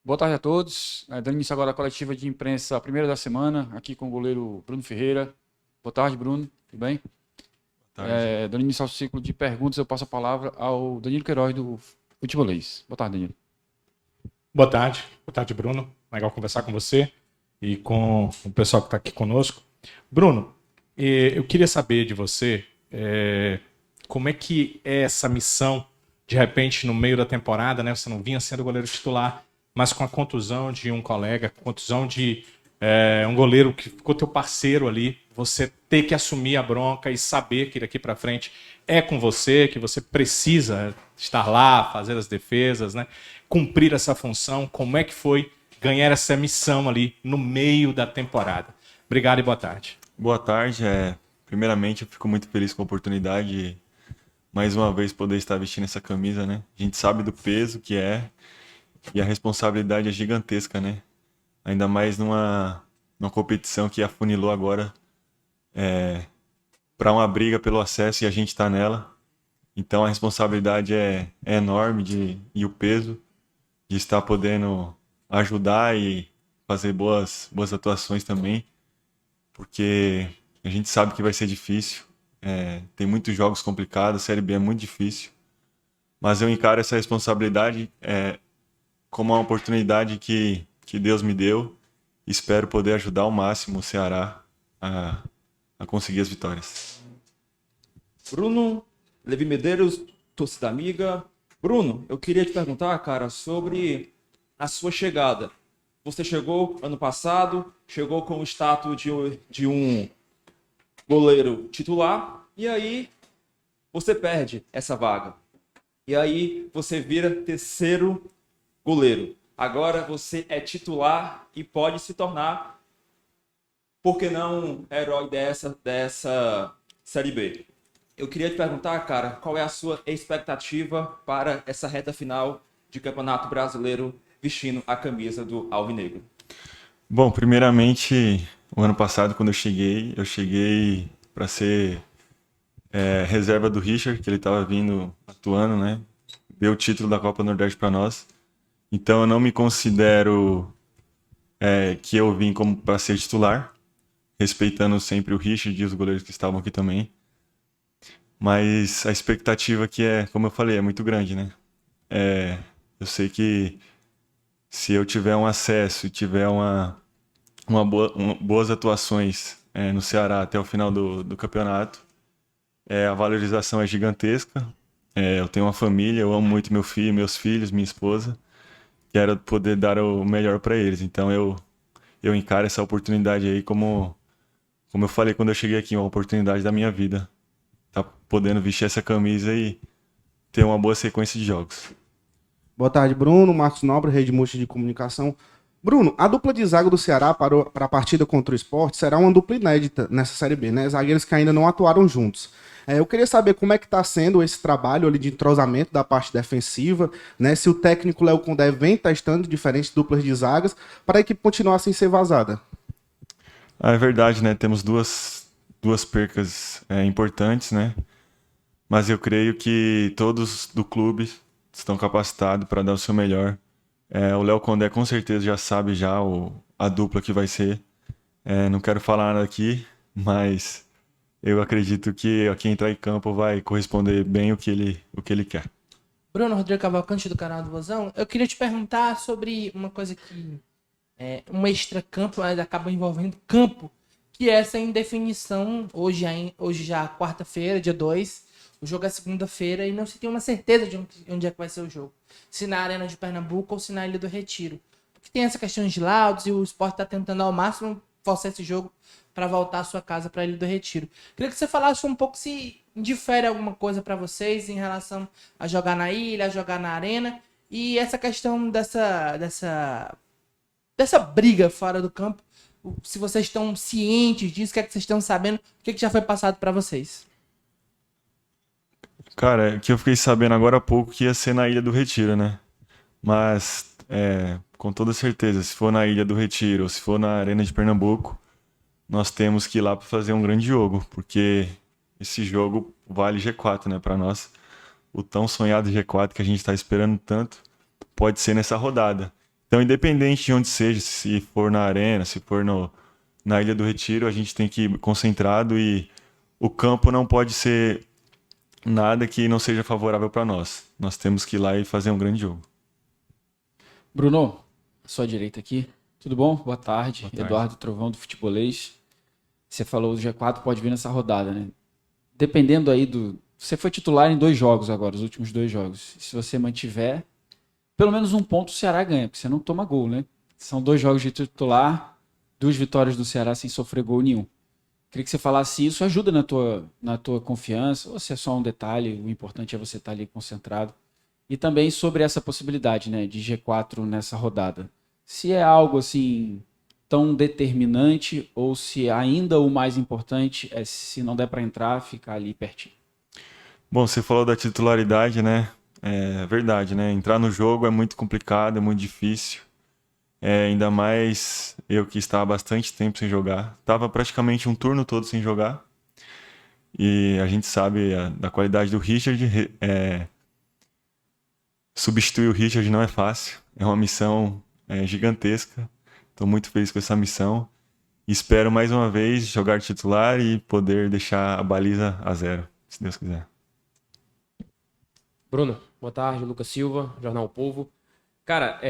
Boa tarde a todos. Dando início agora à coletiva de imprensa, a primeira da semana, aqui com o goleiro Bruno Ferreira. Boa tarde, Bruno. Tudo bem? Tarde. Dando início ao ciclo de perguntas, eu passo a palavra ao Danilo Queiroz, do Futebolês. Boa tarde, Danilo. Boa tarde. Boa tarde, Bruno. Legal conversar com você e com o pessoal que está aqui conosco. Bruno, eu queria saber de você como é que é essa missão, de repente, no meio da temporada, né? Você não vinha sendo goleiro titular, mas com a contusão de um colega, contusão de um goleiro que ficou teu parceiro ali, você ter que assumir a bronca e saber que daqui para frente é com você, que você precisa estar lá, fazer as defesas, né? Cumprir essa função. Como é que foi ganhar essa missão ali no meio da temporada? Obrigado e boa tarde. Boa tarde. Primeiramente, eu fico muito feliz com a oportunidade de, mais uma vez, poder estar vestindo essa camisa, né? A gente sabe do peso que é e a responsabilidade é gigantesca, né? Ainda mais numa competição que afunilou agora para uma briga pelo acesso e a gente está nela. Então a responsabilidade é enorme e o peso de estar podendo ajudar e fazer boas atuações também, porque a gente sabe que vai ser difícil. Tem muitos jogos complicados, a Série B é muito difícil, mas eu encaro essa responsabilidade como uma oportunidade que Deus me deu. Espero poder ajudar ao máximo o Ceará a conseguir as vitórias. Bruno, Levi Medeiros, torcida amiga. Bruno, eu queria te perguntar, cara, sobre a sua chegada. Você chegou ano passado, chegou com o status de um goleiro titular, e aí você perde essa vaga. E aí você vira terceiro goleiro. Agora você é titular e pode se tornar, por que não, herói dessa Série B. Eu queria te perguntar, cara, qual é a sua expectativa para essa reta final de Campeonato Brasileiro vestindo a camisa do Alvinegro? Bom, primeiramente, o ano passado, quando eu cheguei para ser reserva do Richard, que ele estava vindo atuando, né? Deu o título da Copa Nordeste para nós. Então eu não me considero que eu vim como para ser titular, respeitando sempre o Richard e os goleiros que estavam aqui também. Mas a expectativa que como eu falei, é muito grande, né? Eu sei que se eu tiver um acesso e tiver boas atuações no Ceará até o final do campeonato, a valorização é gigantesca. Eu tenho uma família, eu amo muito meu filho, meus filhos, minha esposa. Quero poder dar o melhor para eles. Então eu encaro essa oportunidade aí como eu falei quando eu cheguei aqui, uma oportunidade da minha vida. Tá podendo vestir essa camisa e ter uma boa sequência de jogos. Boa tarde, Bruno. Marcos Nobre, Rede Multi de Comunicação. Bruno, a dupla de zaga do Ceará para a partida contra o Sport será uma dupla inédita nessa Série B, né? Zagueiros que ainda não atuaram juntos. Eu queria saber como é que está sendo esse trabalho ali de entrosamento da parte defensiva, né? Se o técnico Léo Condé vem testando diferentes duplas de zagas para a equipe continuar sem ser vazada. É verdade, né? Temos duas percas importantes, né? Mas eu creio que todos do clube estão capacitados para dar o seu melhor. O Léo Condé com certeza já sabe a dupla que vai ser. Não quero falar nada aqui, mas eu acredito que quem entrar em campo vai corresponder bem o que ele quer. Bruno, Rodrigo Cavalcante do canal do Vozão. Eu queria te perguntar sobre uma coisa que um extra-campo, mas acaba envolvendo campo, que é essa indefinição. Hoje já quarta-feira, dia 2, o jogo é segunda-feira e não se tem uma certeza de onde é que vai ser o jogo. Se na Arena de Pernambuco ou se na Ilha do Retiro. Porque tem essa questão de laudos e o Sport está tentando ao máximo forçar esse jogo para voltar à sua casa para a Ilha do Retiro. Queria que você falasse um pouco se difere alguma coisa para vocês em relação a jogar na ilha, a jogar na arena e essa questão dessa briga fora do campo. Se vocês estão cientes disso, o que é que vocês estão sabendo, o que é que já foi passado para vocês? Cara, que eu fiquei sabendo agora há pouco que ia ser na Ilha do Retiro, né? Mas, com toda certeza, se for na Ilha do Retiro ou se for na Arena de Pernambuco, nós temos que ir lá para fazer um grande jogo, porque esse jogo vale G4, né, para nós. O tão sonhado G4 que a gente está esperando tanto pode ser nessa rodada. Então, independente de onde seja, se for na Arena, se for na Ilha do Retiro, a gente tem que ir concentrado e o campo não pode ser nada que não seja favorável para nós. Nós temos que ir lá e fazer um grande jogo. Bruno, à sua direita aqui. Tudo bom? Boa tarde. Boa tarde. Eduardo Trovão, do Futebolês. Você falou o G4 pode vir nessa rodada, né? Dependendo aí do... Você foi titular em 2 jogos agora, os últimos 2 jogos. Se você mantiver, pelo menos um ponto o Ceará ganha, porque você não toma gol, né? São 2 jogos de titular, 2 vitórias do Ceará sem sofrer gol nenhum. Queria que você falasse se isso ajuda na tua confiança, ou se é só um detalhe, o importante é você estar ali concentrado. E também sobre essa possibilidade, né, de G4 nessa rodada. Se é algo assim tão determinante ou se ainda o mais importante é, se não der para entrar, ficar ali pertinho. Bom, você falou da titularidade, né? É verdade, né? Entrar no jogo é muito complicado, é muito difícil. Ainda mais eu que estava há bastante tempo sem jogar. Estava praticamente um turno todo sem jogar. E a gente sabe da qualidade do Richard. Substituir o Richard não é fácil. É uma missão gigantesca. Estou muito feliz com essa missão. Espero mais uma vez jogar titular e poder deixar a baliza a 0, se Deus quiser. Bruno, boa tarde. Lucas Silva, Jornal O Povo. Cara,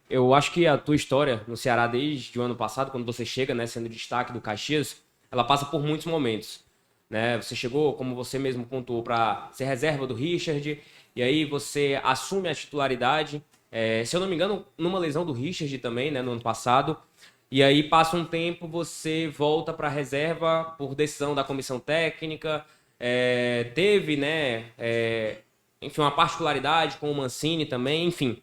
eu acho que a tua história no Ceará desde o ano passado, quando você chega, né, sendo destaque do Caxias, ela passa por muitos momentos, né? Você chegou, como você mesmo contou, para ser reserva do Richard, e aí você assume a titularidade, se eu não me engano, numa lesão do Richard também, né, no ano passado, e aí passa um tempo, você volta para reserva por decisão da comissão técnica, teve, né, enfim, uma particularidade com o Mancini também, enfim.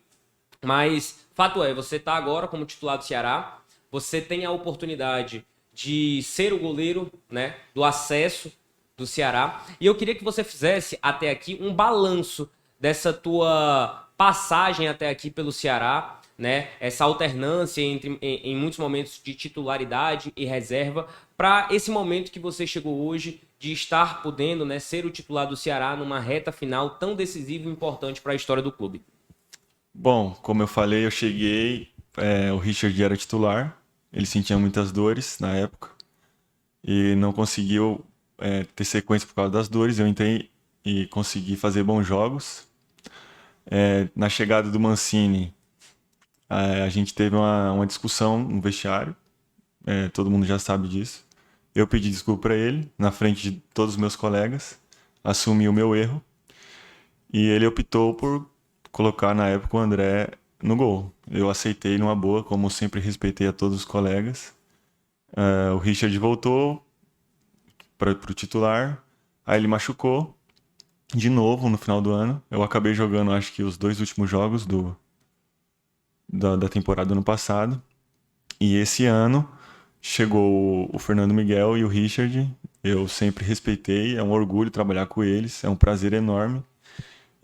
Mas, fato é, você está agora como titular do Ceará, você tem a oportunidade de ser o goleiro, né, do acesso do Ceará. E eu queria que você fizesse até aqui um balanço dessa tua passagem até aqui pelo Ceará, né, essa alternância em muitos momentos de titularidade e reserva, para esse momento que você chegou hoje de estar podendo, né, ser o titular do Ceará numa reta final tão decisiva e importante para a história do clube. Bom, como eu falei, eu cheguei, o Richard era titular, ele sentia muitas dores na época e não conseguiu ter sequência por causa das dores. Eu entrei e consegui fazer bons jogos. Na chegada do Mancini, a gente teve uma discussão no vestiário, todo mundo já sabe disso. Eu pedi desculpa para ele, na frente de todos os meus colegas, assumi o meu erro e ele optou por colocar na época o André no gol. Eu aceitei numa boa, como sempre respeitei a todos os colegas. O Richard voltou para o titular, aí ele machucou de novo no final do ano. Eu acabei jogando, acho que os 2 últimos jogos da temporada do ano passado. E esse ano chegou o Fernando Miguel e o Richard. Eu sempre respeitei, é um orgulho trabalhar com eles, é um prazer enorme.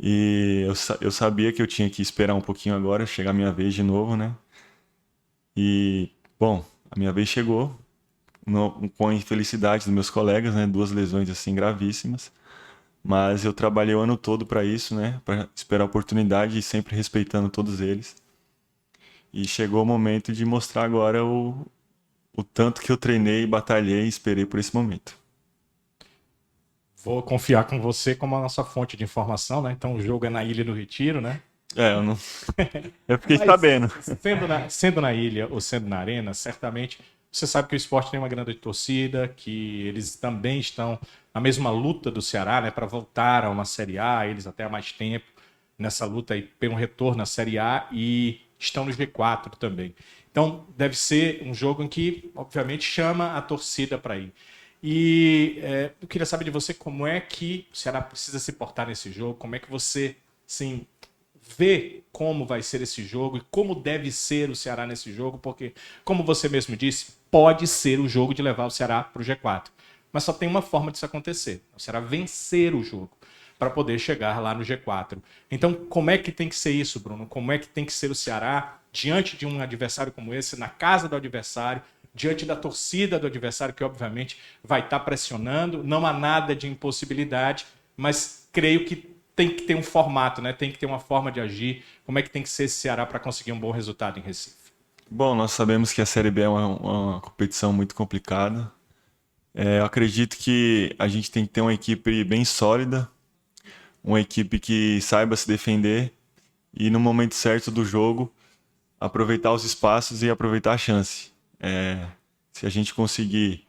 E eu sabia que eu tinha que esperar um pouquinho agora, chegar a minha vez de novo, né? E, bom, a minha vez chegou, com a infelicidade dos meus colegas, né? 2 lesões assim gravíssimas. Mas eu trabalhei o ano todo para isso, né? Para esperar a oportunidade e sempre respeitando todos eles. E chegou o momento de mostrar agora o tanto que eu treinei, batalhei e esperei por esse momento. Vou confiar com você como a nossa fonte de informação, né? Então o jogo é na Ilha do Retiro, né? Eu não. Eu fiquei Mas, sabendo. Sendo na ilha ou sendo na arena, certamente você sabe que o esporte tem uma grande torcida, que eles também estão na mesma luta do Ceará, né? Para voltar a uma Série A, eles até há mais tempo nessa luta aí pelo retorno à Série A e estão no G4 também. Então deve ser um jogo em que, obviamente, chama a torcida para ir. E eu queria saber de você como é que o Ceará precisa se portar nesse jogo, como é que você, sim, vê como vai ser esse jogo e como deve ser o Ceará nesse jogo, porque, como você mesmo disse, pode ser o jogo de levar o Ceará para o G4. Mas só tem uma forma disso acontecer, o Ceará vencer o jogo para poder chegar lá no G4. Então, como é que tem que ser isso, Bruno? Como é que tem que ser o Ceará diante de um adversário como esse, na casa do adversário, diante da torcida do adversário, que obviamente vai estar pressionando? Não há nada de impossibilidade, mas creio que tem que ter um formato, né? Tem que ter uma forma de agir. Como é que tem que ser esse Ceará para conseguir um bom resultado em Recife? Bom, nós sabemos que a Série B é uma competição muito complicada. Eu acredito que a gente tem que ter uma equipe bem sólida, uma equipe que saiba se defender e no momento certo do jogo aproveitar os espaços e aproveitar a chance. Se a gente conseguir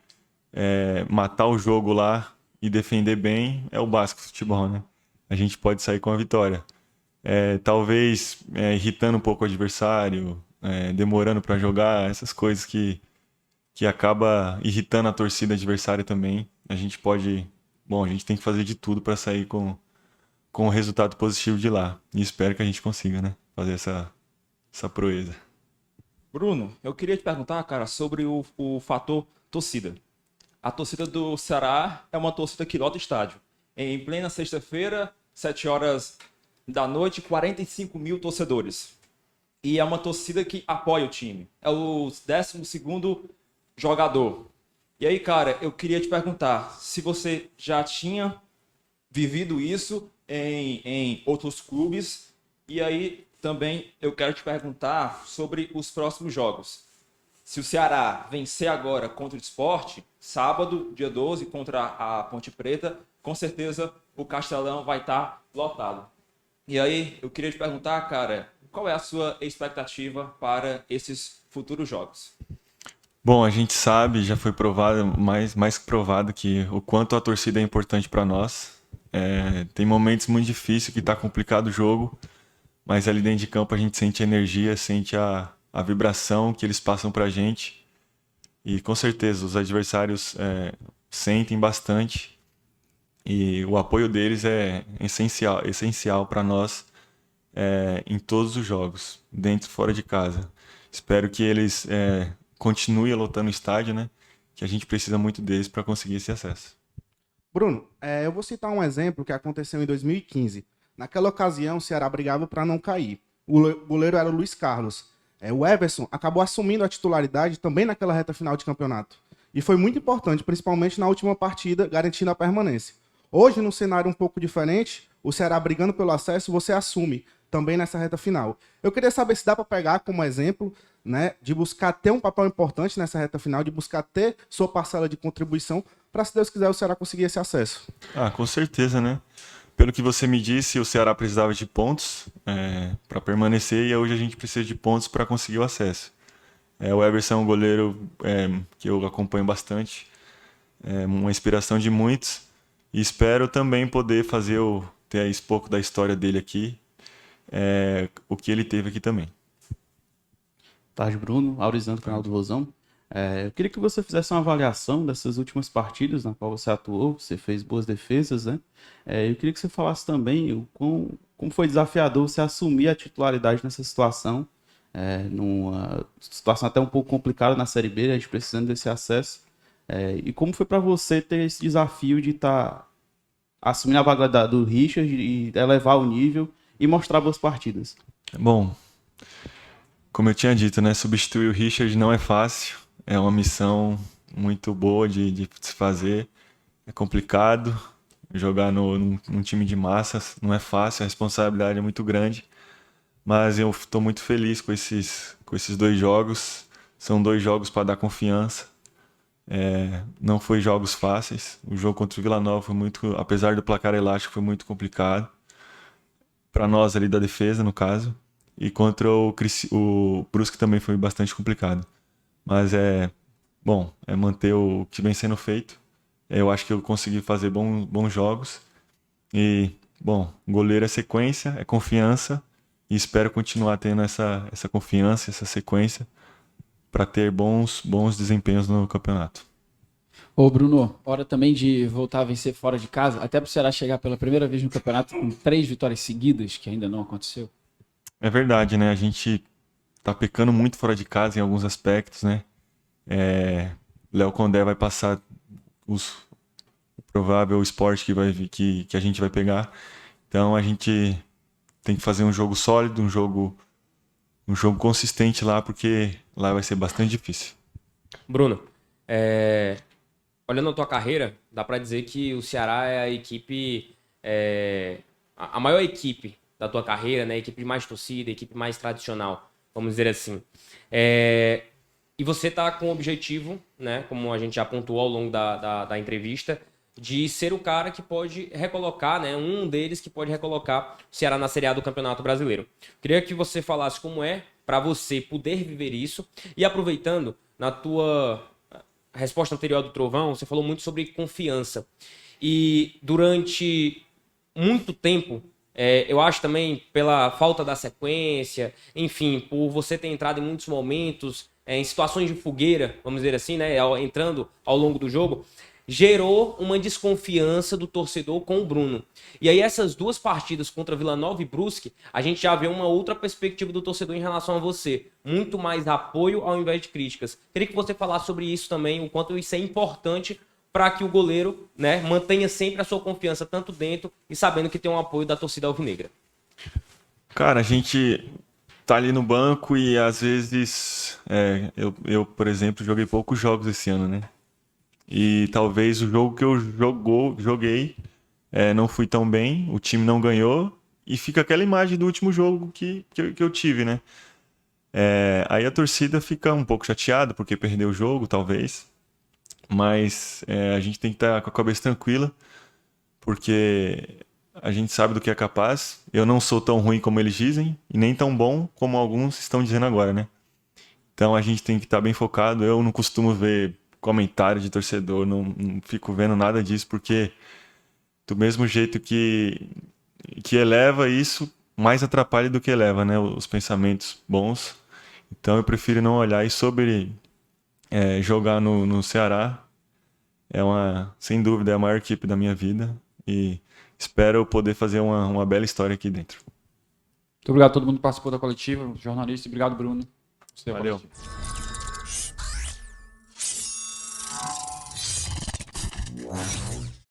matar o jogo lá e defender bem, é o básico do futebol, né? A gente pode sair com a vitória. Talvez irritando um pouco o adversário, demorando para jogar, essas coisas que acaba irritando a torcida adversária também. A gente tem que fazer de tudo para sair com um resultado positivo de lá. E espero que a gente consiga, né? Fazer essa proeza. Bruno, eu queria te perguntar, cara, sobre o fator torcida. A torcida do Ceará é uma torcida que lota estádio. Em plena sexta-feira, 7 horas da noite, 45 mil torcedores. E é uma torcida que apoia o time. É o 12º jogador. E aí, cara, eu queria te perguntar se você já tinha vivido isso em outros clubes. E aí, também, eu quero te perguntar sobre os próximos jogos. Se o Ceará vencer agora contra o Sport, sábado, dia 12, contra a Ponte Preta, com certeza o Castelão vai estar lotado. E aí, eu queria te perguntar, cara, qual é a sua expectativa para esses futuros jogos? Bom, a gente sabe, já foi provado, mais que provado, que o quanto a torcida é importante para nós. Tem momentos muito difíceis que está complicado o jogo, mas ali dentro de campo a gente sente a energia, sente a vibração que eles passam para a gente. E com certeza os adversários sentem bastante e o apoio deles é essencial para nós em todos os jogos, dentro e fora de casa. Espero que eles continuem lotando o estádio, né? Que a gente precisa muito deles para conseguir esse acesso. Bruno, eu vou citar um exemplo que aconteceu em 2015. Naquela ocasião, o Ceará brigava para não cair. O goleiro era o Luiz Carlos. O Everson acabou assumindo a titularidade também naquela reta final de campeonato. E foi muito importante, principalmente na última partida, garantindo a permanência. Hoje, num cenário um pouco diferente, o Ceará brigando pelo acesso, você assume também nessa reta final. Eu queria saber se dá para pegar como exemplo, né, de buscar ter um papel importante nessa reta final, de buscar ter sua parcela de contribuição, para, se Deus quiser, o Ceará conseguir esse acesso. Com certeza, né? Pelo que você me disse, o Ceará precisava de pontos para permanecer e hoje a gente precisa de pontos para conseguir o acesso. O Everson é um goleiro que eu acompanho bastante, uma inspiração de muitos e espero também poder ter esse pouco da história dele aqui, o que ele teve aqui também. Tarde, Bruno. Aurizando, canal do Vozão. Eu queria que você fizesse uma avaliação dessas últimas partidas na qual você atuou, você fez boas defesas, né? Eu queria que você falasse também como foi desafiador você assumir a titularidade nessa situação, numa situação até um pouco complicada na Série B, a gente precisando desse acesso, e como foi para você ter esse desafio de estar assumindo a vaga do Richard e elevar o nível e mostrar boas partidas. Bom, como eu tinha dito, né, substituir o Richard não é fácil. É uma missão muito boa de se fazer. É complicado. Jogar num time de massas não é fácil. A responsabilidade é muito grande. Mas eu estou muito feliz com esses 2 jogos. São 2 jogos para dar confiança. Não foi jogos fáceis. O jogo contra o Vila Nova foi muito, apesar do placar elástico, foi muito complicado. Para nós ali da defesa, no caso. E contra o Brusque também foi bastante complicado. Mas é manter o que vem sendo feito. Eu acho que eu consegui fazer bons jogos. E, goleiro é sequência, é confiança. E espero continuar tendo essa confiança, essa sequência, para ter bons desempenhos no campeonato. Ô Bruno, hora também de voltar a vencer fora de casa, até para o Ceará chegar pela primeira vez no campeonato com 3 vitórias seguidas, que ainda não aconteceu. É verdade, né? A gente tá pecando muito fora de casa em alguns aspectos, né? Léo Condé vai passar o provável Sport que a gente vai pegar. Então a gente tem que fazer um jogo sólido, um jogo consistente lá, porque lá vai ser bastante difícil. Bruno, olhando a tua carreira, dá pra dizer que o Ceará é a equipe a maior equipe da tua carreira, né? A equipe mais torcida, a equipe mais tradicional, vamos dizer assim. E você está com o objetivo, né? Como a gente já pontuou ao longo da entrevista, de ser o cara que pode recolocar, né? Um deles que pode recolocar o Ceará na Série A do Campeonato Brasileiro. Queria que você falasse como é para você poder viver isso. E aproveitando, na tua resposta anterior do Trovão, você falou muito sobre confiança. E durante muito tempo, eu acho também pela falta da sequência, enfim, por você ter entrado em muitos momentos, em situações de fogueira, vamos dizer assim, né? Entrando ao longo do jogo, gerou uma desconfiança do torcedor com o Bruno. E aí essas duas partidas contra Vila Nova e Brusque, a gente já vê uma outra perspectiva do torcedor em relação a você. Muito mais apoio ao invés de críticas. Queria que você falasse sobre isso também, o quanto isso é importante para que o goleiro, né, mantenha sempre a sua confiança, tanto dentro e sabendo que tem um apoio da torcida alvinegra. Cara, a gente tá ali no banco e às vezes eu, por exemplo, joguei poucos jogos esse ano, né? E talvez o jogo que eu joguei não fui tão bem, o time não ganhou e fica aquela imagem do último jogo que eu tive, né? Aí a torcida fica um pouco chateada porque perdeu o jogo, talvez. Mas a gente tem que estar com a cabeça tranquila, porque a gente sabe do que é capaz. Eu não sou tão ruim como eles dizem, e nem tão bom como alguns estão dizendo agora, né? Então a gente tem que estar bem focado. Eu não costumo ver comentário de torcedor, não fico vendo nada disso, porque do mesmo jeito que eleva isso, mais atrapalha do que eleva, né? Os pensamentos bons. Então eu prefiro não olhar. E sobre jogar no Ceará, sem dúvida, é a maior equipe da minha vida e espero poder fazer uma bela história aqui dentro. Muito obrigado a todo mundo que participou da coletiva, jornalista. Obrigado, Bruno. Valeu.